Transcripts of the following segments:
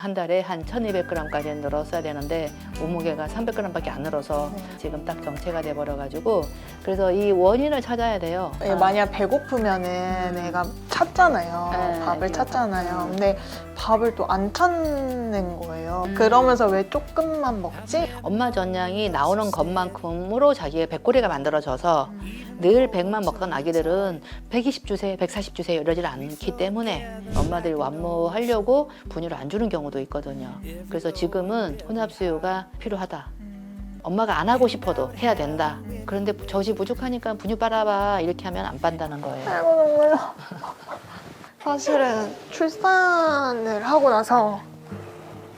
한 달에 한 1200g까지 늘었어야 되는데 몸무게가 300g밖에 안 늘어서 지금 딱 정체가 돼버려가지고 그래서 이 원인을 찾아야 돼요. 만약 배고프면은 애가 찾잖아요. 네, 밥을 애기가 찾잖아요. 근데 밥을 또 안 찾는 거예요. 그러면서 왜 조금만 먹지? 엄마 전량이 나오는 것만큼으로 자기의 배꼬리가 만들어져서 늘 100만 먹던 아기들은 120 주세요, 140 주세요 이러질 않기 때문에 엄마들이 완모하려고 분유를 안 주는 경우도 있거든요. 그래서 지금은 혼합수유가 필요하다. 엄마가 안 하고 싶어도 해야 된다. 그런데 젖이 부족하니까 분유 빨아봐 이렇게 하면 안 빤다는 거예요. 아이고 눈물 나. 사실은 출산을 하고 나서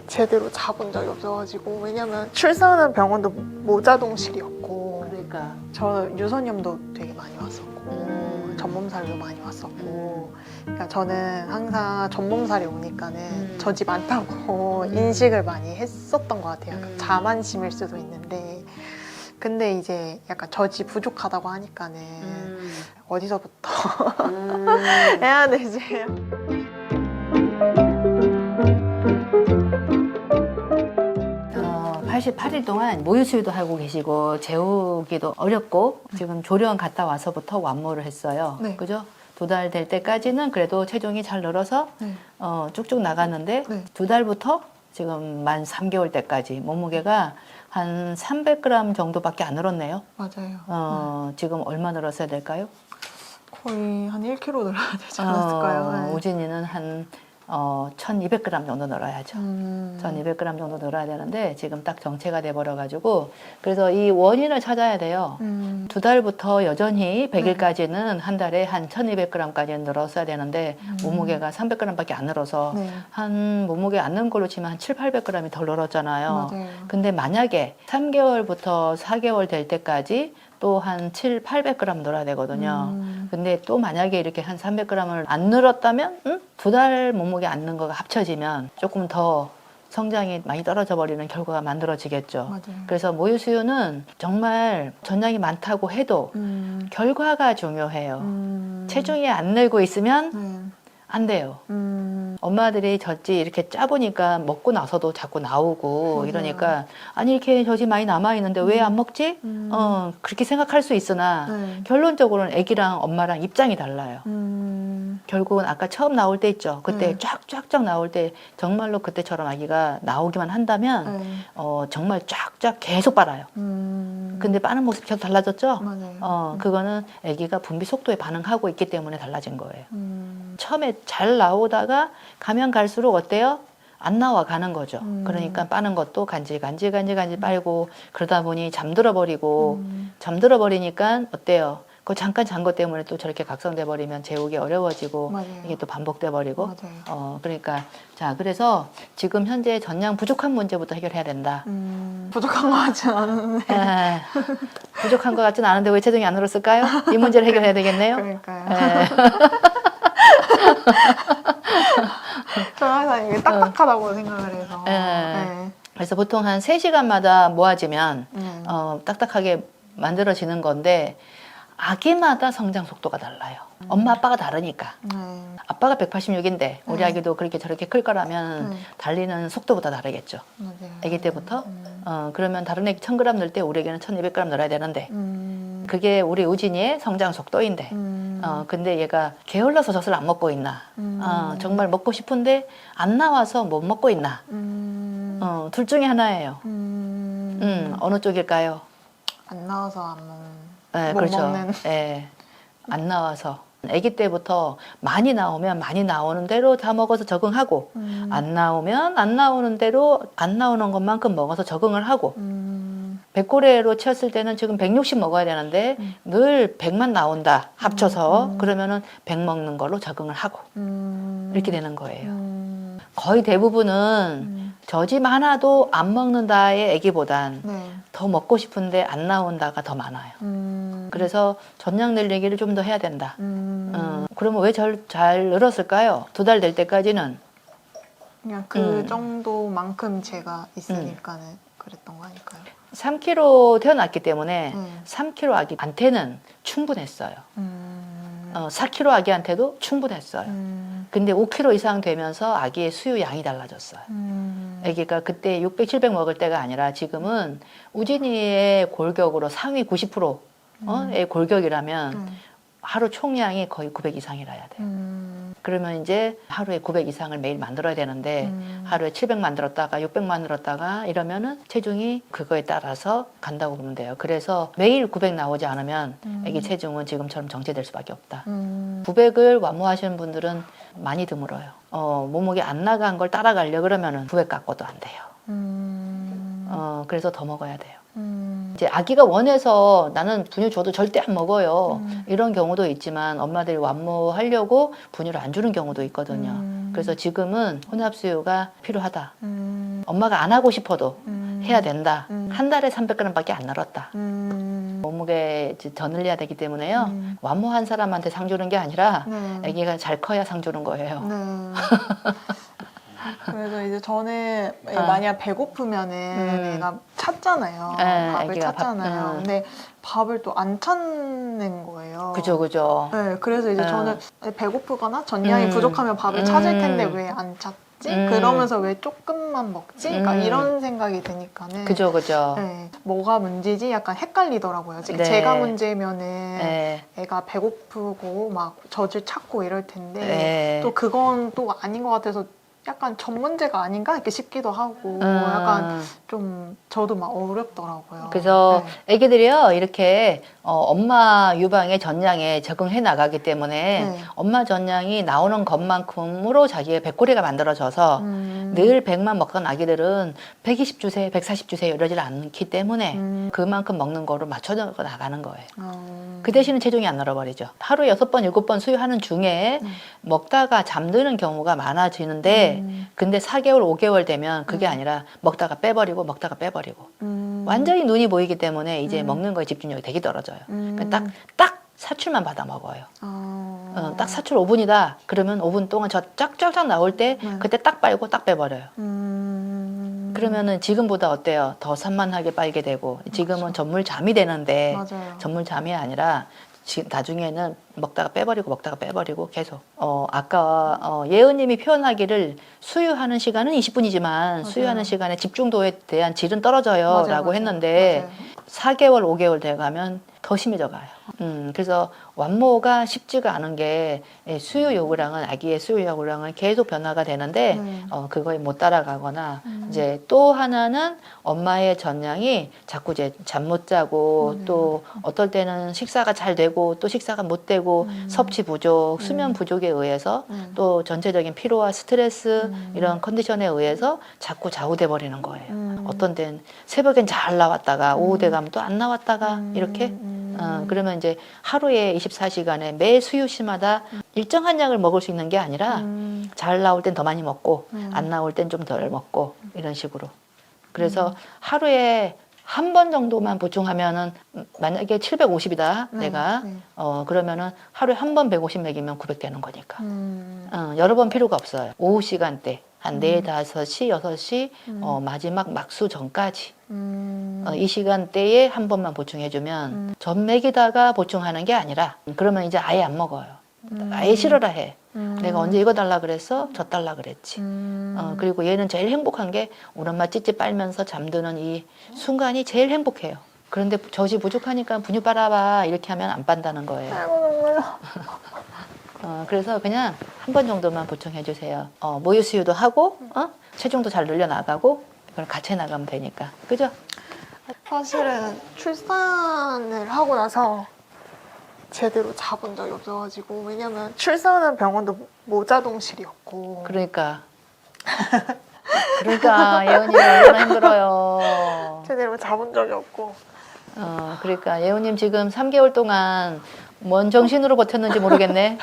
제대로 자본 적이 없어가지고 왜냐면 출산한 병원도 모자동실이었고 그러니까 저 유선염도 되게 많이 왔었고 전몸살도 많이 왔었고 그러니까 저는 항상 전몸살이 오니까는 젖이 많다고 인식을 많이 했었던 것 같아요. 약간 자만심일 수도 있는데 근데 이제 약간 젖이 부족하다고 하니까는 어디서부터 해야 되지? 88일 동안 모유수유도 하고 계시고 재우기도 어렵고 지금 조련 갔다 와서부터 완모를 했어요. 네. 그죠? 2달 될 때까지는 그래도 체중이 잘 늘어서 네. 쭉쭉 나갔는데 네. 2달부터 지금 만 3개월 때까지 몸무게가 한 300g 정도밖에 안 늘었네요. 맞아요. 지금 얼마 늘었어야 될까요? 거의 한 1kg 늘어야 되지 않았을까요? 네. 우진이는 한 1200g 정도 늘어야죠. 1200g 정도 늘어야 되는데 지금 딱 정체가 돼버려가지고 그래서 이 원인을 찾아야 돼요. 2달부터 여전히 100일까지는 한 달에 한 1200g까지 늘었어야 되는데 몸무게가 300g밖에 안 늘어서 네. 한 몸무게 안 는 걸로 치면 한 700~800g이 덜 늘었잖아요. 맞아요. 근데 만약에 3개월부터 4개월 될 때까지 또 한 700~800g 늘어야 되거든요. 근데 또 만약에 이렇게 한 300g을 안 늘었다면 2달 몸무게 안 는 거가 합쳐지면 조금 더 성장이 많이 떨어져 버리는 결과가 만들어지겠죠. 맞아요. 그래서 모유수유는 정말 전량이 많다고 해도 결과가 중요해요. 체중이 안 늘고 있으면 네. 안 돼요. 엄마들이 젖이 이렇게 짜보니까 먹고 나서도 자꾸 나오고 맞아요. 이러니까 아니 이렇게 젖이 많이 남아있는데 왜 안 먹지? 그렇게 생각할 수 있으나 네. 결론적으로는 애기랑 엄마랑 입장이 달라요. 결국은 아까 처음 나올 때 있죠. 그때 네. 쫙쫙쫙 나올 때 정말로 그때처럼 아기가 나오기만 한다면 네. 정말 쫙쫙 계속 빨아요. 근데 빠는 모습이 계속 달라졌죠? 맞아요. 그거는 아기가 분비 속도에 반응하고 있기 때문에 달라진 거예요. 처음에 잘 나오다가 가면 갈수록 어때요? 안 나와 가는 거죠. 그러니까 빠는 것도 간질 빨고 그러다 보니 잠들어 버리고 잠들어 버리니까 어때요? 그 잠깐 잔 것 때문에 또 저렇게 각성돼 버리면 재우기 어려워지고 맞아요. 이게 또 반복돼 버리고 맞아요. 그러니까 자 그래서 지금 현재 전량 부족한 문제부터 해결해야 된다. 부족한 거 같진 않은데. 부족한 것 같진 않은데 왜 체중이 안 늘었을까요? 이 문제를 해결해야 되겠네요. 그러니까요. 예. 저는 항상 이게 딱딱하다고 생각을 해서. 네. 그래서 보통 한 3시간마다 모아지면 네. 딱딱하게 만들어지는 건데 아기마다 성장 속도가 달라요. 엄마 아빠가 다르니까. 네. 아빠가 186인데 우리 아기도 그렇게 저렇게 클 거라면 달리는 속도보다 다르겠죠. 맞아요. 아기 때부터. 그러면 다른 애기 1000g 넣을 때 우리 애기는 1200g 넣어야 되는데 그게 우리 우진이의 성장 속도인데 근데 얘가 게을러서 젖을 안 먹고 있나 정말 먹고 싶은데 안 나와서 못 먹고 있나 둘 중에 하나예요. 어느 쪽일까요? 안 나와서 안 먹는. 네, 못 그렇죠. 먹는. 네, 안 나와서 아기 때부터 많이 나오면 많이 나오는 대로 다 먹어서 적응하고 안 나오면 안 나오는 대로 안 나오는 것만큼 먹어서 적응을 하고 100고래로 치었을 때는 지금 160 먹어야 되는데 늘 100만 나온다 합쳐서 그러면은 100 먹는 걸로 적응을 하고 이렇게 되는 거예요. 거의 대부분은 젖이 많아도 안 먹는다의 애기보단 네. 더 먹고 싶은데 안 나온다가 더 많아요. 그래서 전량 늘리기를 좀 더 해야 된다. 그러면 왜 잘 늘었을까요? 2달 될 때까지는 그냥 그 정도만큼 제가 있으니까는 그랬던 거 아닐까요? 3kg 태어났기 때문에 3kg 아기한테는 충분했어요. 4kg 아기한테도 충분했어요. 근데 5kg 이상 되면서 아기의 수유 양이 달라졌어요. 아기가 그때 600, 700 먹을 때가 아니라 지금은 우진이의 골격으로 상위 90%의 골격이라면 하루 총량이 거의 900 이상이라 해야 돼요. 그러면 이제 하루에 900 이상을 매일 만들어야 되는데 하루에 700 만들었다가 600 만들었다가 이러면은 체중이 그거에 따라서 간다고 보면 돼요. 그래서 매일 900 나오지 않으면 아기 체중은 지금처럼 정체될 수밖에 없다. 900을 완모하시는 분들은 많이 드물어요. 몸무게 안 나간 걸 따라가려 그러면은 900 갖고도 안 돼요. 그래서 더 먹어야 돼요. 이제 아기가 원해서 나는 분유 줘도 절대 안 먹어요. 이런 경우도 있지만 엄마들이 완모하려고 분유를 안 주는 경우도 있거든요. 그래서 지금은 혼합수유가 필요하다. 엄마가 안 하고 싶어도 해야 된다. 한 달에 300g밖에 안 늘었다. 몸무게 더 늘려야 되기 때문에요. 완모한 사람한테 상 주는 게 아니라 아기가 잘 커야 상 주는 거예요. 그래서 이제 저는 만약 배고프면은 애가 찾잖아요. 밥을 애기가 찾잖아요. 근데 밥을 또 안 찾는 거예요. 그죠. 네, 그래서 이제 저는 배고프거나 전량이 부족하면 밥을 찾을 텐데 왜 안 찾지? 그러면서 왜 조금만 먹지? 그러니까 이런 생각이 드니까는 그죠. 네, 뭐가 문제지? 약간 헷갈리더라고요. 네. 제가 문제면은 네. 애가 배고프고 막 젖을 찾고 이럴 텐데 네. 또 그건 또 아닌 것 같아서 약간 전 문제가 아닌가 이렇게 싶기도 하고 약간 좀 저도 막 어렵더라고요. 그래서 애기들이요 이렇게 엄마 유방의 전량에 적응해 나가기 때문에 엄마 전량이 나오는 것만큼으로 자기의 배꼽이가 만들어져서 늘 100만 먹던 아기들은 120 주세요, 140 주세요 이러질 않기 때문에 그만큼 먹는 거로 맞춰 나가는 거예요. 그 대신에 체중이 안 늘어버리죠. 하루에 6번, 7번 수유하는 중에 먹다가 잠드는 경우가 많아지는데 근데 4개월, 5개월 되면 그게 아니라 먹다가 빼버리고 먹다가 빼버리고 완전히 눈이 보이기 때문에 이제 먹는 거에 집중력이 되게 떨어져요. 그러니까 딱 사출만 받아 먹어요. 딱 사출 5분이다. 그러면 5분 동안 저 쫙쫙쫙 나올 때 그때 딱 빨고 딱 빼버려요. 그러면은 지금보다 어때요? 더 산만하게 빨게 되고 지금은 전물잠이 되는데 전물잠이 아니라 지금 나중에는 먹다가 빼버리고 계속 아까 예은님이 표현하기를 수유하는 시간은 20분이지만 수유하는 시간에 집중도에 대한 질은 떨어져요 라고 했는데 4개월 5개월 돼가면 더 심해져 가요. 그래서 완모가 쉽지가 않은 게 수유 요구량은 아기의 수유 요구량은 계속 변화가 되는데 그거에 못 따라가거나 이제 또 하나는 엄마의 전량이 자꾸 이제 잠 못 자고 또 어떨 때는 식사가 잘 되고 또 식사가 못 되고 섭취 부족, 수면 부족에 의해서 또 전체적인 피로와 스트레스 이런 컨디션에 의해서 자꾸 좌우돼 버리는 거예요. 어떤 데는 새벽엔 잘 나왔다가 오후 돼 가면 또 안 나왔다가 이렇게 그러면 이제 하루에 24시간에 매 수유시마다 일정한 양을 먹을 수 있는 게 아니라 잘 나올 땐 더 많이 먹고 안 나올 땐 좀 덜 먹고 이런 식으로. 그래서 하루에 한 번 정도만 보충하면은 만약에 750이다 내가 그러면은 하루에 한 번 150 먹이면 900 되는 거니까 여러 번 필요가 없어요. 오후 시간대 한 4, 5시, 6시 마지막 막수 전까지 이 시간대에 한 번만 보충해주면 전 먹이다가 보충하는 게 아니라 그러면 이제 아예 안 먹어요. 아예 싫어라 해. 내가 언제 이거 달라 그랬어? 저 달라 그랬지. 그리고 얘는 제일 행복한 게 우리 엄마 찌찌 빨면서 잠드는 이 순간이 제일 행복해요. 그런데 젖이 부족하니까 분유 빨아봐 이렇게 하면 안 빤다는 거예요. 아이고 눈물. 그래서 그냥 한 번 정도만 보충해 주세요. 모유 수유도 하고 체중도 잘 늘려 나가고 이걸 같이 나가면 되니까. 그죠? 사실은 출산을 하고 나서 제대로 자본 적이 없어가지고 왜냐면 출산한 병원도 모자동실이었고 그러니까 예은이 얼마나 힘들어요. 제대로 자본 적이 없고 그러니까 예은님 지금 3개월 동안 뭔 정신으로 버텼는지 모르겠네.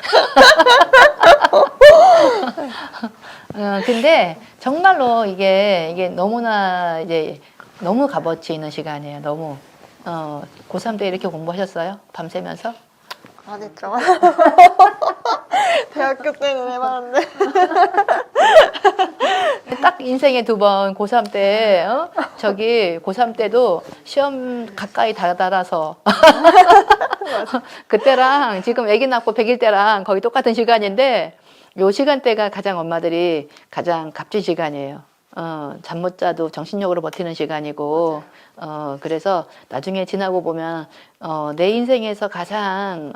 근데 정말로 이게 너무나 이제 너무 값어치 있는 시간이에요. 너무 고3 때 이렇게 공부하셨어요? 밤새면서? 안 했죠. 대학교 때는 해봤는데 딱 인생에 2번 고3 때 고3 때도 시험 가까이 다다라서 그때랑 지금 아기 낳고 100일 때랑 거의 똑같은 시간인데 요 시간대가 가장 엄마들이 가장 값진 시간이에요. 잠 못 자도 정신력으로 버티는 시간이고, 그래서 나중에 지나고 보면, 내 인생에서 가장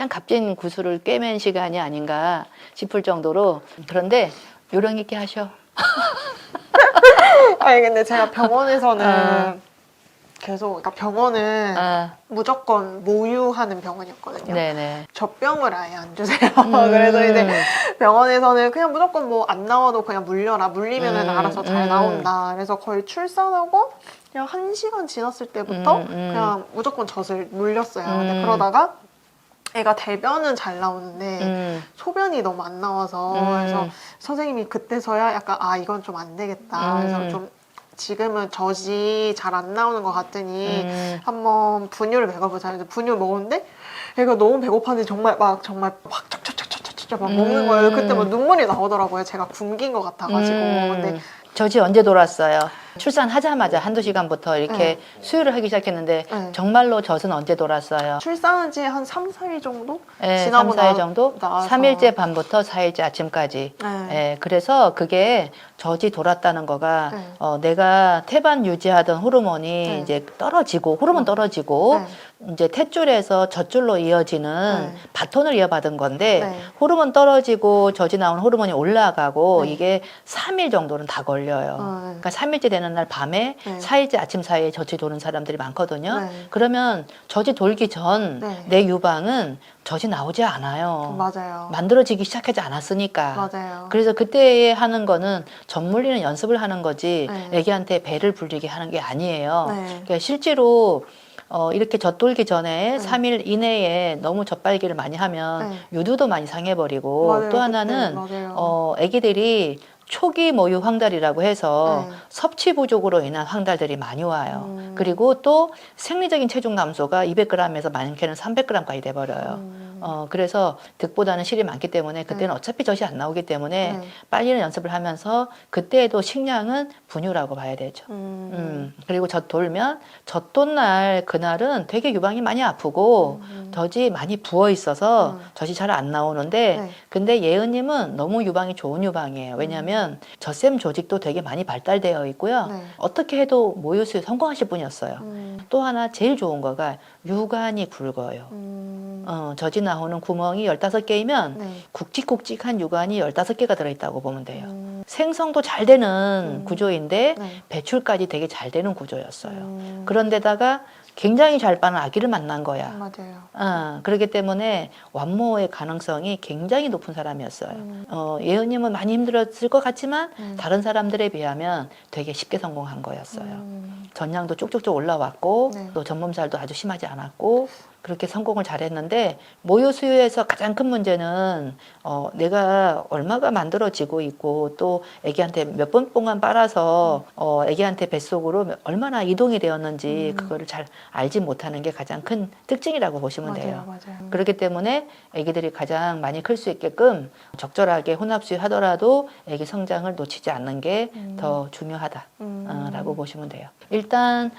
값진 구슬을 꿰맨 시간이 아닌가 싶을 정도로, 그런데 요령 있게 하셔. 아니 근데 제가 병원에서는 계속 그러니까 병원은 무조건 모유하는 병원이었거든요. 네네. 젖병을 아예 안 주세요. 그래서 이제 병원에서는 그냥 무조건 뭐 안 나와도 그냥 물려라. 물리면은 알아서 잘 나온다. 그래서 거의 출산하고 그냥 1시간 지났을 때부터 그냥 무조건 젖을 물렸어요. 근데 그러다가 애가 대변은 잘 나오는데 소변이 너무 안 나와서 그래서 선생님이 그때서야 약간 이건 좀 안 되겠다. 그래서 좀 지금은 젖이 잘 안 나오는 것 같으니 한번 분유를 먹어보자. 그래서 분유 먹었는데 애가 너무 배고팠는데 정말 막 척척척척척척 막 먹는 거예요. 그때 막 눈물이 나오더라고요. 제가 굶긴 것 같아가지고. 근데 젖이 언제 돌았어요? 출산하자마자 한두 시간부터 이렇게 수유를 하기 시작했는데 정말로 젖은 언제 돌았어요? 출산한 지 한 3, 4일 정도? 네, 지나고 3, 4일 정도? 나와서. 3일째 밤부터 4일째 아침까지. 그래서 그게 젖이 돌았다는 거가 내가 태반 유지하던 호르몬이 이제 떨어지고 호르몬 떨어지고 이제 탯줄에서 젖줄로 이어지는 바톤을 이어받은 건데 호르몬 떨어지고 젖이 나오는 호르몬이 올라가고 이게 3일 정도는 다 걸려요. 그러니까 3일째 되는 날 밤에 4일째 아침 사이에 젖이 도는 사람들이 많거든요. 그러면 젖이 돌기 전 내 유방은 젖이 나오지 않아요. 맞아요. 만들어지기 시작하지 않았으니까. 맞아요. 그래서 그때 하는 거는 젖 물리는 연습을 하는 거지 애기한테 배를 불리게 하는 게 아니에요. 그러니까 실제로 이렇게 젖 돌기 전에 3일 이내에 너무 젖발기를 많이 하면 유두도 많이 상해버리고 맞아요. 또 하나는 맞아요. 애기들이 초기 모유 황달이라고 해서 섭취 부족으로 인한 황달들이 많이 와요. 그리고 또 생리적인 체중 감소가 200g에서 많게는 300g까지 돼버려요. 그래서 득보다는 실이 많기 때문에 그때는 어차피 젖이 안 나오기 때문에 빨리는 연습을 하면서 그때에도 식량은 분유라고 봐야 되죠. 그리고 젖 돌면 젖 돈 날 그날은 되게 유방이 많이 아프고 젖이 많이 부어 있어서 젖이 잘 안 나오는데 근데 예은님은 너무 유방이 좋은 유방이에요. 왜냐하면 젖샘 조직도 되게 많이 발달되어 있고요. 어떻게 해도 모유수유 성공하실 분이었어요. 또 하나 제일 좋은 거가 유관이 굵어요. 젖이 나오는 구멍이 15개이면 굵직굵직한 유관이 15개가 들어있다고 보면 돼요. 생성도 잘 되는 구조인데 배출까지 되게 잘 되는 구조였어요. 그런데다가 굉장히 잘 빠는 아기를 만난 거야. 맞아요. 그렇기 때문에 완모의 가능성이 굉장히 높은 사람이었어요. 예은님은 많이 힘들었을 것 같지만 다른 사람들에 비하면 되게 쉽게 성공한 거였어요. 전량도 쭉쭉쭉 올라왔고 또 전몸살도 아주 심하지 않았고 그렇게 성공을 잘했는데 모유 수유에서 가장 큰 문제는 내가 얼마가 만들어지고 있고 또 아기한테 몇 번 동안 빨아서 아기한테 뱃속으로 얼마나 이동이 되었는지 그거를 잘 알지 못하는 게 가장 큰 특징이라고 보시면 돼요. 맞아요. 그렇기 때문에 아기들이 가장 많이 클 수 있게끔 적절하게 혼합 수유하더라도 아기 성장을 놓치지 않는 게 더 중요하다라고 보시면 돼요. 일단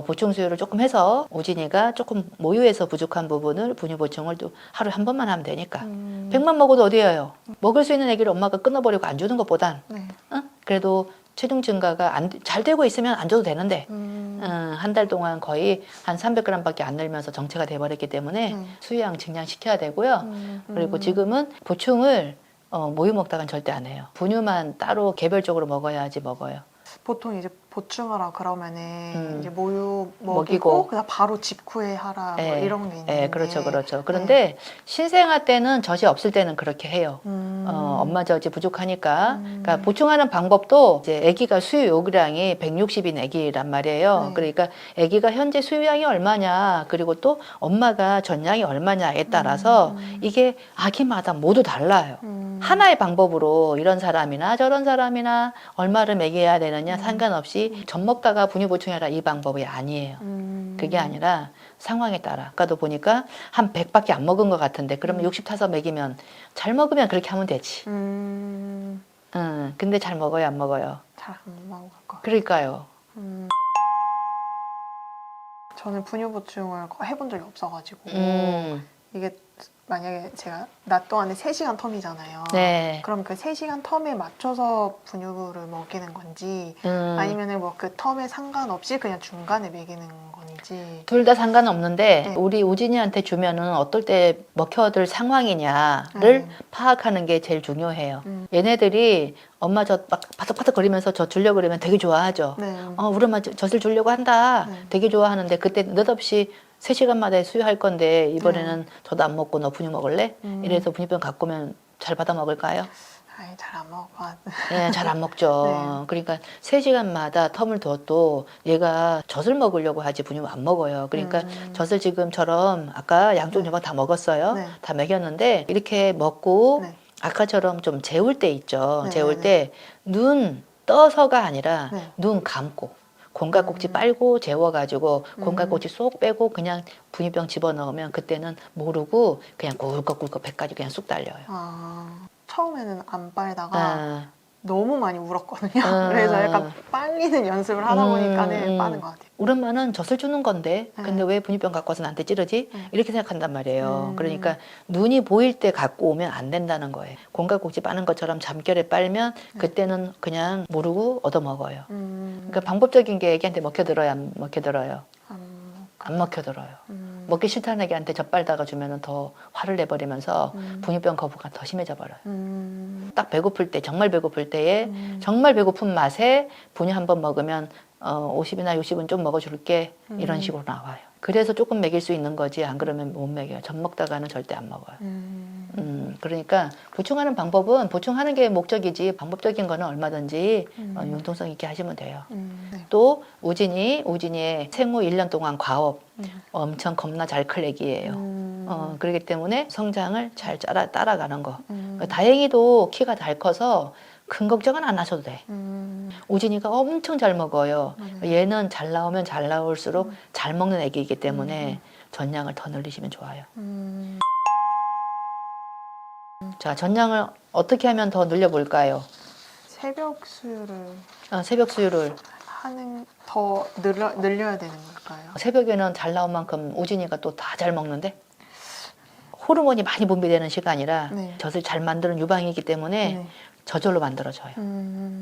보충 수유를 조금 해서 우진이가 조금 모유에서 부족한 부분을 분유 보충을 또 하루에 한 번만 하면 되니까 100만 먹어도 어디예요? 먹을 수 있는 아기를 엄마가 끊어버리고 안 주는 것보단 그래도 체중 증가가 잘 되고 있으면 안 줘도 되는데 한 달 동안 거의 한 300g밖에 안 늘면서 정체가 돼버렸기 때문에 수유양 증량시켜야 되고요. 그리고 지금은 보충을 모유 먹다간 절대 안 해요. 분유만 따로 개별적으로 먹어야지 먹어요. 보통 이제 보충하라 그러면은 이제 모유 먹이고 그냥 바로 직후에 하라 뭐 이런 게 있는데. 그렇죠. 그런데 신생아 때는 젖이 없을 때는 그렇게 해요. 엄마 젖이 부족하니까. 그러니까 보충하는 방법도 이제 아기가 수유 요구량이 160인 아기란 말이에요. 그러니까 아기가 현재 수유량이 얼마냐, 그리고 또 엄마가 전량이 얼마냐에 따라서 이게 아기마다 모두 달라요. 하나의 방법으로 이런 사람이나 저런 사람이나 얼마를 먹여야 되느냐 상관없이 젖 먹다가 분유 보충해라 이 방법이 아니에요. 그게 아니라 상황에 따라. 아까도 보니까 한 100밖에 안 먹은 것 같은데 그러면 60 타서 먹이면 잘 먹으면 그렇게 하면 되지. 근데 잘 먹어요, 안 먹어요? 잘 안 먹을 거. 그러니까요. 저는 분유 보충을 해본 적이 없어가지고 음. 이게 만약에 제가 낮 동안에 3시간 텀이잖아요. 네. 그럼 그 3시간 텀에 맞춰서 분유를 먹이는 건지 음. 아니면은 뭐 그 텀에 상관없이 그냥 중간에 먹이는 건지. 둘 다 상관없는데 네. 우리 우진이한테 주면은 어떨 때 먹혀들 상황이냐를 네. 파악하는 게 제일 중요해요. 음. 얘네들이 엄마 저 막 바삭바삭 거리면서 저 주려고 그러면 되게 좋아하죠. 네. 우리 엄마 젖을 주려고 한다. 네. 되게 좋아하는데 그때 느닷없이 3시간마다 수유할 건데 이번에는 저도 안 먹고 너 분유 먹을래? 이래서 분유병 갖고 오면 잘 받아 먹을까요? 아이, 잘 안 먹어. 네, 잘 안 먹죠. 네. 그러니까 3시간마다 텀을 둬도 얘가 젖을 먹으려고 하지 분유 안 먹어요. 그러니까 젖을 지금처럼 아까 양쪽 네. 요방 다 먹었어요. 네. 다 먹였는데 이렇게 먹고 네. 아까처럼 좀 재울 때 있죠. 네, 재울 네, 때 눈 떠서가 아니라 네. 눈 감고 곰깍꼭지 빨고 재워가지고 곰깍꼭지 쏙 빼고 그냥 분유병 집어넣으면 그때는 모르고 그냥 꿀꺽꿀꺽 배까지 그냥 쑥 달려요. 처음에는 안 빨다가 아. 너무 많이 울었거든요. 아. 그래서 약간 빨리는 연습을 하다 보니까는 빠는 것 같아요. 우리 엄마는 젖을 주는 건데 네. 근데 왜 분유병 갖고 와서 나한테 찌르지? 네. 이렇게 생각한단 말이에요. 그러니까 눈이 보일 때 갖고 오면 안 된다는 거예요. 곰깍꼭지 빠는 것처럼 잠결에 빨면 그때는 그냥 모르고 얻어먹어요. 그러니까 방법적인 게 애기한테 먹혀들어요? 안 먹혀들어요? 안 먹혀들어요. 먹기 싫다는 애기한테 젖 빨다가 주면 더 화를 내버리면서 분유병 거부가 더 심해져 버려요. 딱 배고플 때, 정말 배고플 때에 정말 배고픈 맛에 분유 한 번 먹으면 50이나 60은 좀 먹어줄게 이런 식으로 나와요. 그래서 조금 먹일 수 있는 거지 안 그러면 못 먹여요. 젖 먹다가는 절대 안 먹어요. 그러니까 보충하는 방법은 보충하는 게 목적이지 방법적인 거는 얼마든지 융통성 있게 하시면 돼요. 네. 또 우진이의 생후 1년 동안 과업 엄청 겁나 잘 클 애기예요. 그렇기 때문에 성장을 잘 따라가는 거. 다행히도 키가 잘 커서 큰 걱정은 안 하셔도 돼. 우진이가 엄청 잘 먹어요. 얘는 잘 나오면 잘 나올수록 잘 먹는 애기이기 때문에 전량을 더 늘리시면 좋아요. 자, 전량을 어떻게 하면 더 늘려볼까요? 새벽 수유를 새벽 수유를 더 늘려야 되는 걸까요? 새벽에는 잘 나온 만큼 우진이가 또 다 잘 먹는데 호르몬이 많이 분비되는 시간이라 네. 젖을 잘 만드는 유방이기 때문에 네. 저절로 만들어져요.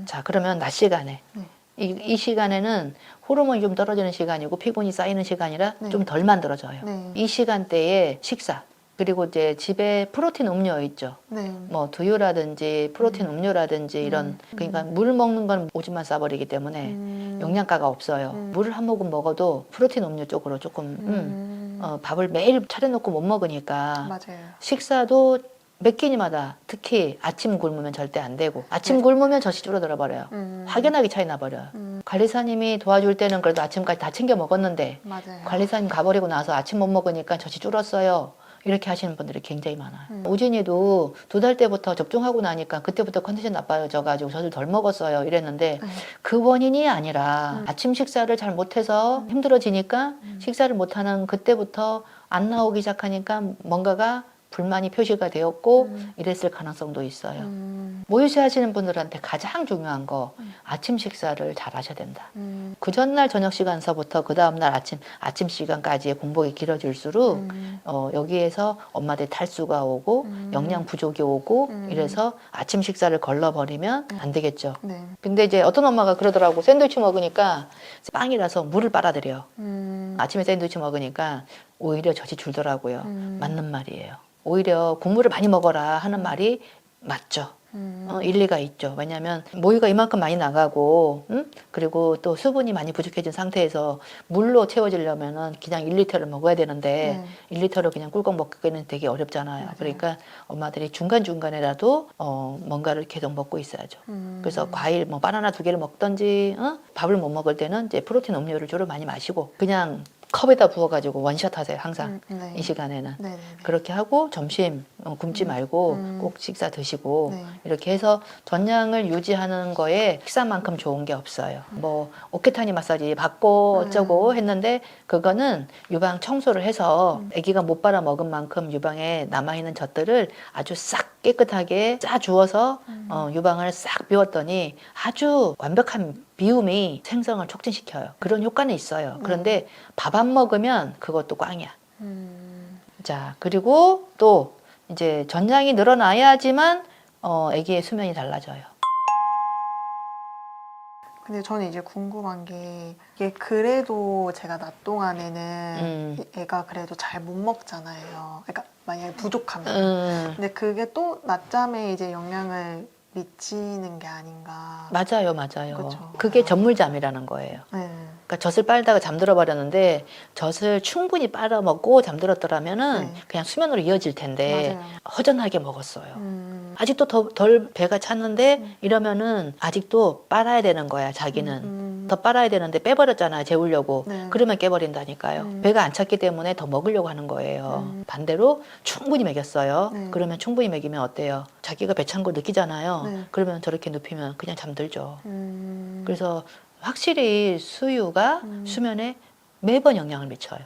자, 그러면 낮 시간에 네. 이 시간에는 호르몬이 좀 떨어지는 시간이고 피곤이 쌓이는 시간이라 네. 좀 덜 만들어져요. 네. 이 시간대에 식사 그리고 이제 집에 프로틴 음료 있죠. 네. 뭐 두유라든지 프로틴 음료라든지 이런 그러니까 물 먹는 건 오줌만 싸버리기 때문에 영양가가 없어요. 물을 한 모금 먹어도 프로틴 음료 쪽으로 조금 밥을 매일 차려놓고 못 먹으니까 맞아요. 식사도 몇 끼니마다 특히 아침 굶으면 절대 안 되고 아침 굶으면 젖이 줄어들어 버려요. 확연하게 차이 나버려요. 관리사님이 도와줄 때는 그래도 아침까지 다 챙겨 먹었는데 맞아요. 관리사님 가버리고 나서 아침 못 먹으니까 젖이 줄었어요. 이렇게 하시는 분들이 굉장히 많아요. 우진이도 2달 때부터 접종하고 나니까 그때부터 컨디션 나빠져가지고 젖을 덜 먹었어요. 이랬는데 그 원인이 아니라 아침 식사를 잘 못해서 힘들어지니까 식사를 못하는 그때부터 안 나오기 시작하니까 뭔가가 불만이 표시가 되었고 이랬을 가능성도 있어요. 모유수 하시는 분들한테 가장 중요한 거 아침 식사를 잘 하셔야 된다. 그 전날 저녁 시간서부터 그 다음날 아침 시간까지의 공복이 길어질수록 여기에서 엄마들 탈수가 오고 영양 부족이 오고 이래서 아침 식사를 걸러버리면 안 되겠죠. 네. 근데 이제 어떤 엄마가 그러더라고. 샌드위치 먹으니까 빵이라서 물을 빨아들여. 아침에 샌드위치 먹으니까 오히려 젖이 줄더라고요. 맞는 말이에요. 오히려 국물을 많이 먹어라 하는 말이 맞죠. 일리가 있죠. 왜냐하면 모유가 이만큼 많이 나가고 그리고 또 수분이 많이 부족해진 상태에서 물로 채워지려면 그냥 1리터를 먹어야 되는데 1리터를 그냥 꿀꺽 먹기는 되게 어렵잖아요. 맞아요. 그러니까 엄마들이 중간중간에라도 뭔가를 계속 먹고 있어야죠. 그래서 과일 뭐 바나나 2개를 먹던지 밥을 못 먹을 때는 이제 프로틴 음료를 주로 많이 마시고 그냥 컵에다 부어가지고 원샷 하세요. 항상 네. 이 시간에는. 네. 그렇게 하고 점심 굶지 말고 꼭 식사 드시고 네. 이렇게 해서 전량을 유지하는 거에 식사만큼 좋은 게 없어요. 뭐 오케타니 마사지 받고 어쩌고 했는데 그거는 유방 청소를 해서 아기가 못 빨아 먹은 만큼 유방에 남아있는 젖들을 아주 싹 깨끗하게 짜 주어서 유방을 싹 비웠더니 아주 완벽한 비움이 생성을 촉진시켜요. 그런 효과는 있어요. 그런데 밥 안 먹으면 그것도 꽝이야. 자, 그리고 또 이제 전량이 늘어나야지만 아기의 수면이 달라져요. 근데 저는 이제 궁금한 게 이게 그래도 제가 낮 동안에는 애가 그래도 잘 못 먹잖아요. 그러니까 만약에 부족하면. 근데 그게 또 낮잠에 이제 영향을 미치는 게 아닌가. 맞아요, 맞아요. 그쵸. 그게 전물잠이라는 거예요. 네. 그러니까 젖을 빨다가 잠들어 버렸는데 젖을 충분히 빨아먹고 잠들었더라면은 네. 그냥 수면으로 이어질 텐데 맞아요. 허전하게 먹었어요. 아직도 덜 배가 찼는데 이러면은 아직도 빨아야 되는 거야, 자기는. 더 빨아야 되는데 빼버렸잖아요, 재우려고. 네. 그러면 깨버린다니까요. 배가 안 찼기 때문에 더 먹으려고 하는 거예요. 반대로 충분히 먹였어요. 네. 그러면 충분히 먹이면 어때요? 자기가 배 찬 거 느끼잖아요. 네. 그러면 저렇게 눕히면 그냥 잠들죠. 음. 그래서 확실히 수유가 수면에 매번 영향을 미쳐요.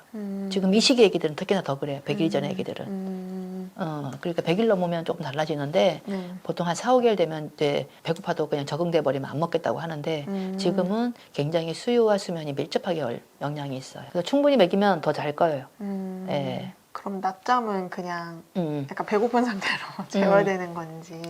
지금 이 시기 애기들은 특히나 더 그래요. 100일 전 애기들은. 그러니까 100일 넘으면 조금 달라지는데 네. 보통 한 4, 5개월 되면 이제 배고파도 그냥 적응돼 버리면 안 먹겠다고 하는데 지금은 굉장히 수유와 수면이 밀접하게 영향이 있어요. 그래서 충분히 먹이면 더 잘 거예요. 예. 그럼 낮잠은 그냥 음. 약간 배고픈 상태로 재워야 되는 건지.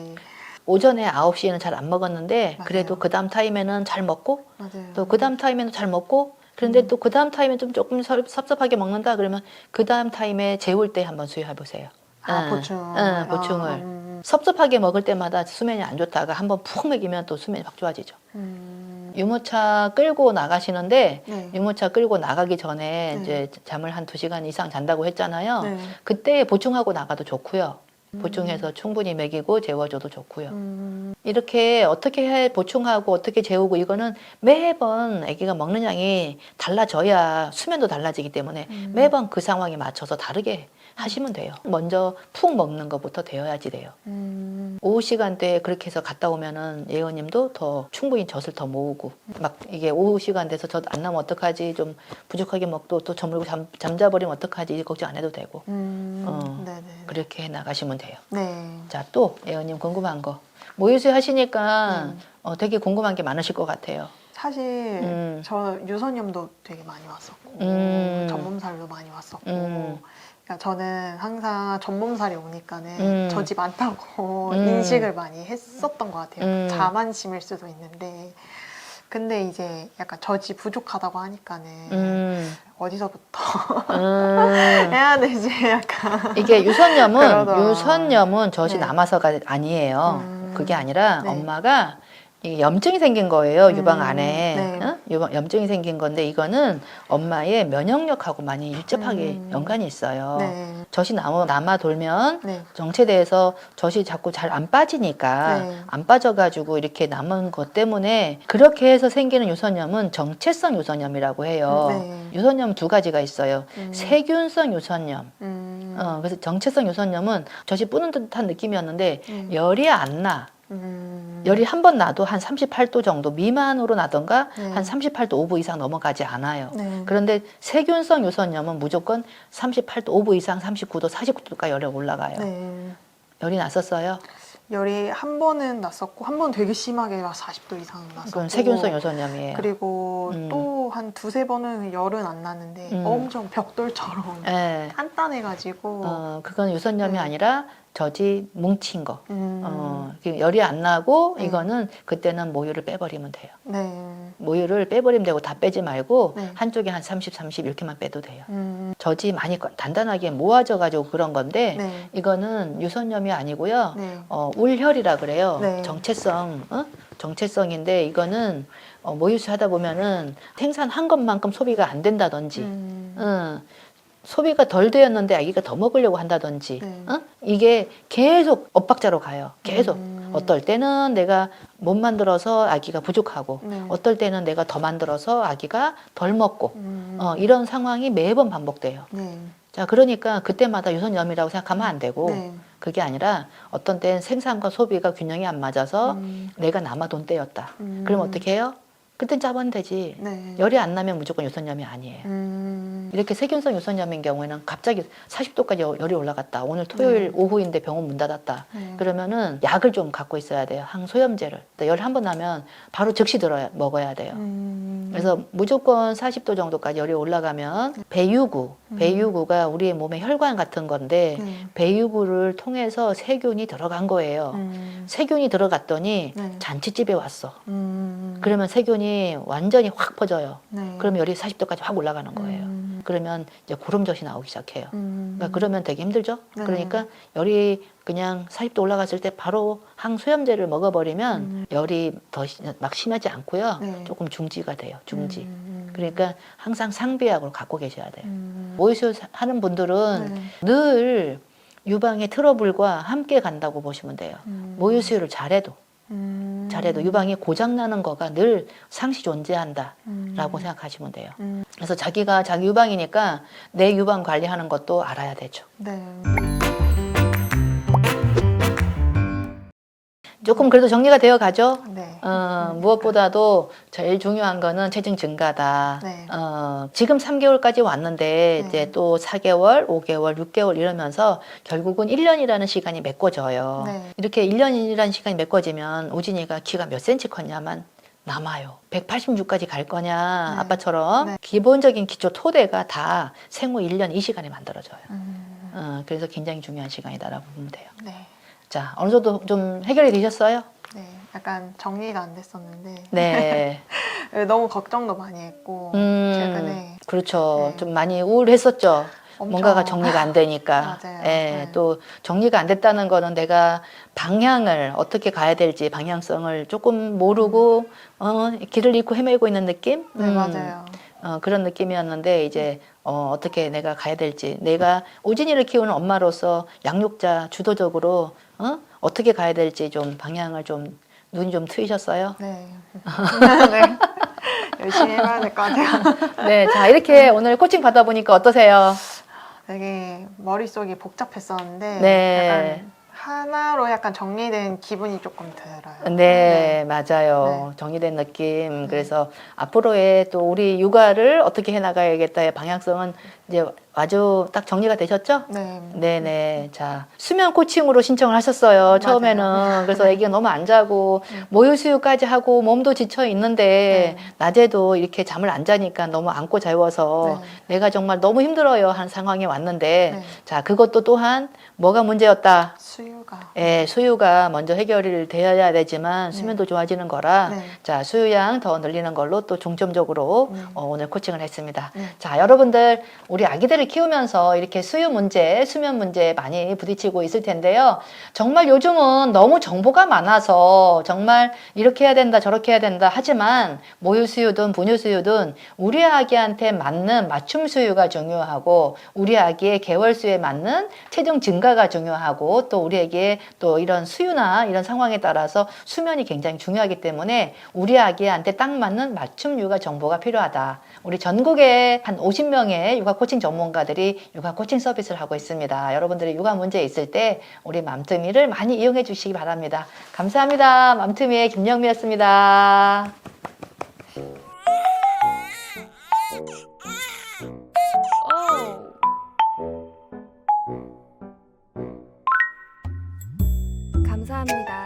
오전에 9시에는 잘 안 먹었는데 맞아요. 그래도 그 다음 타임에는 잘 먹고 맞아요. 또 그 다음 타임에는 잘 먹고 그런데 또 그 다음 타임에 좀 조금 섭섭하게 먹는다 그러면 그 다음 타임에 재울 때 한번 수유해 보세요. 보충. 보충을. 섭섭하게 먹을 때마다 수면이 안 좋다가 한번 푹 먹이면 또 수면이 확 좋아지죠. 유모차 끌고 나가시는데 네. 유모차 끌고 나가기 전에 네. 이제 잠을 한 2시간 이상 잔다고 했잖아요. 네. 그때 보충하고 나가도 좋고요. 보충해서 충분히 먹이고 재워줘도 좋고요. 이렇게 어떻게 해 보충하고 어떻게 재우고 이거는 매번 아기가 먹는 양이 달라져야 수면도 달라지기 때문에 매번 그 상황에 맞춰서 다르게 하시면 돼요. 먼저 푹 먹는 것부터 되어야지 돼요. 오후 시간대에 그렇게 해서 갔다 오면은 예원님도 더 충분히 젖을 더 모으고 막 이게 오후 시간 돼서 젖 안 나면 어떡하지 좀 부족하게 먹도 또 저물고 잠자버리면 어떡하지 걱정 안 해도 되고 네네. 그렇게 나가시면 돼요. 네. 자, 또 예원님 궁금한 거 모유수유 하시니까 되게 궁금한 게 많으실 것 같아요. 사실 저 유선염도 되게 많이 왔었고 전몸살도 많이 왔었고 그러니까 저는 항상 전몸살이 오니까는 젖이 많다고 인식을 많이 했었던 것 같아요. 자만심일 수도 있는데 근데 이제 약간 젖이 부족하다고 하니까는 어디서부터 해야 되지 약간 이게 그러더라고요. 유선염은 젖이 네. 남아서가 아니에요. 그게 아니라 네. 엄마가 이게 염증이 생긴 거예요. 유방 안에 네. 응? 염증이 생긴 건데 이거는 엄마의 면역력하고 많이 밀접하게 연관이 있어요. 네. 젖이 남아 돌면 네. 정체돼서 젖이 자꾸 잘 안 빠지니까 네. 안 빠져가지고 이렇게 남은 것 때문에 그렇게 해서 생기는 유선염은 정체성 유선염이라고 해요. 네. 유선염 두 가지가 있어요. 세균성 유선염. 그래서 정체성 유선염은 젖이 뿌는 듯한 느낌이었는데 열이 안 나. 열이 한 번 나도 한 38도 정도 미만으로 나던가 네. 한 38도 5부 이상 넘어가지 않아요. 네. 그런데 세균성 유선염은 무조건 38도 5부 이상 39도 49도까지 열이 올라가요. 네. 열이 났었어요? 열이 한 번은 났었고 한 번 되게 심하게 막 40도 이상 났었고 그건 세균성 유선염이에요. 그리고 또 한 두세 번은 열은 안 났는데 엄청 벽돌처럼 네. 단단해가지고 그건 유선염이 네. 아니라 젖이 뭉친 거. 열이 안 나고 이거는 그때는 모유를 빼버리면 돼요. 네. 모유를 빼버리면 되고 다 빼지 말고 네. 한쪽에 한 30, 30 이렇게만 빼도 돼요. 젖이 많이 단단하게 모아져 가지고 그런 건데 네. 이거는 유선염이 아니고요. 네. 울혈이라 그래요. 네. 정체성인데 이거는 모유수 하다 보면은 생산한 것만큼 소비가 안 된다든지 소비가 덜 되었는데 아기가 더 먹으려고 한다든지 네. 이게 계속 엇박자로 가요. 계속 어떨 때는 내가 못 만들어서 아기가 부족하고 네. 어떨 때는 내가 더 만들어서 아기가 덜 먹고 이런 상황이 매번 반복돼요. 네. 자, 그러니까 그때마다 유선염이라고 생각하면 안 되고 네. 그게 아니라 어떤 때는 생산과 소비가 균형이 안 맞아서 내가 남아돈 때였다. 그럼 어떻게 해요? 그땐 짜면 되지. 네. 열이 안 나면 무조건 유선염이 아니에요. 이렇게 세균성 유선염인 경우에는 갑자기 40도까지 열이 올라갔다. 오늘 토요일 오후인데 병원 문 닫았다. 그러면은 약을 좀 갖고 있어야 돼요. 항소염제를. 열 한 번 나면 바로 즉시 먹어야 돼요. 그래서 무조건 40도 정도까지 열이 올라가면 배유구가 우리의 몸의 혈관 같은 건데 배유구를 통해서 세균이 들어간 거예요. 세균이 들어갔더니 잔치집에 왔어. 그러면 세균이 완전히 확 퍼져요. 그러면 열이 40도까지 확 올라가는 거예요. 그러면 이제 고름젖이 나오기 시작해요. 그러니까 그러면 되게 힘들죠. 그러니까 열이 그냥 40도 올라갔을 때 바로 항소염제를 먹어버리면 열이 더 막 심하지 않고요. 조금 중지가 돼요. 중지. 그러니까 항상 상비약을 갖고 계셔야 돼요. 모유수유 하는 분들은 늘 유방의 트러블과 함께 간다고 보시면 돼요. 모유수유를 잘해도 유방이 고장나는 거가 늘 상시 존재한다라고 생각하시면 돼요. 그래서 자기가 자기 유방이니까 내 유방 관리하는 것도 알아야 되죠. 조금 그래도 정리가 되어 가죠. 무엇보다도 제일 중요한 거는 체중 증가다. 지금 3개월까지 왔는데 이제 또 4개월, 5개월, 6개월 이러면서 결국은 1년이라는 시간이 메꿔져요. 이렇게 1년이라는 시간이 메꿔지면 우진이가 키가 몇 센치 컸냐만 남아요. 186까지 갈 거냐 아빠처럼 기본적인 기초 토대가 다 생후 1년 이 시간에 만들어져요. 그래서 굉장히 중요한 시간이다라고 보면 돼요. 자, 어느 정도 좀 해결이 되셨어요? 약간 정리가 안 됐었는데 네. 너무 걱정도 많이 했고 최근에 그렇죠. 좀 많이 우울했었죠. 엄청. 뭔가가 정리가 안 되니까. 맞아요. 또 정리가 안 됐다는 거는 내가 방향을 어떻게 가야 될지 방향성을 조금 모르고 길을 잃고 헤매고 있는 느낌? 맞아요. 그런 느낌이었는데 이제 어떻게 내가 가야 될지 내가 우진이를 키우는 엄마로서 양육자 주도적으로 어떻게 가야 될지 좀 방향을 좀 눈이 좀 트이셨어요? 네. 열심히 해봐야 될 것 같아요. 네, 자 이렇게 오늘 코칭 받아보니까 어떠세요? 되게 머릿속이 복잡했었는데 약간 하나로 약간 정리된 기분이 조금 들어요. 네, 맞아요. 정리된 느낌. 그래서 앞으로의 또 우리 육아를 어떻게 해나가야겠다의 방향성은 이제 아주 딱 정리가 되셨죠? 네네. 자, 수면 코칭으로 신청을 하셨어요. 처음에는. 그래서 애기가 너무 안 자고, 모유수유까지 하고, 몸도 지쳐 있는데, 낮에도 이렇게 잠을 안 자니까 너무 안고 재워서 내가 정말 너무 힘들어요. 하는 상황이 왔는데, 자, 그것도 또한 뭐가 문제였다? 수유가. 수유가 먼저 해결이 되어야 되지만, 수면도 좋아지는 거라, 자, 수유양 더 늘리는 걸로 또 중점적으로 오늘 코칭을 했습니다. 자, 여러분들, 우리 아기들을 키우면서 이렇게 수유 문제, 수면 문제 많이 부딪히고 있을 텐데요. 정말 요즘은 너무 정보가 많아서 정말 이렇게 해야 된다, 저렇게 해야 된다 하지만 모유수유든 분유수유든 우리 아기한테 맞는 맞춤 수유가 중요하고 우리 아기의 개월수에 맞는 체중 증가가 중요하고 또 우리에게 또 이런 수유나 이런 상황에 따라서 수면이 굉장히 중요하기 때문에 우리 아기한테 딱 맞는 맞춤 육아 정보가 필요하다. 우리 전국에 한 50명의 육아 코칭 전문가들이 육아 코칭 서비스를 하고 있습니다. 여러분들이 육아 문제 있을 때 우리 맘트미를 많이 이용해 주시기 바랍니다. 감사합니다. 맘트미의 김영미였습니다. 감사합니다.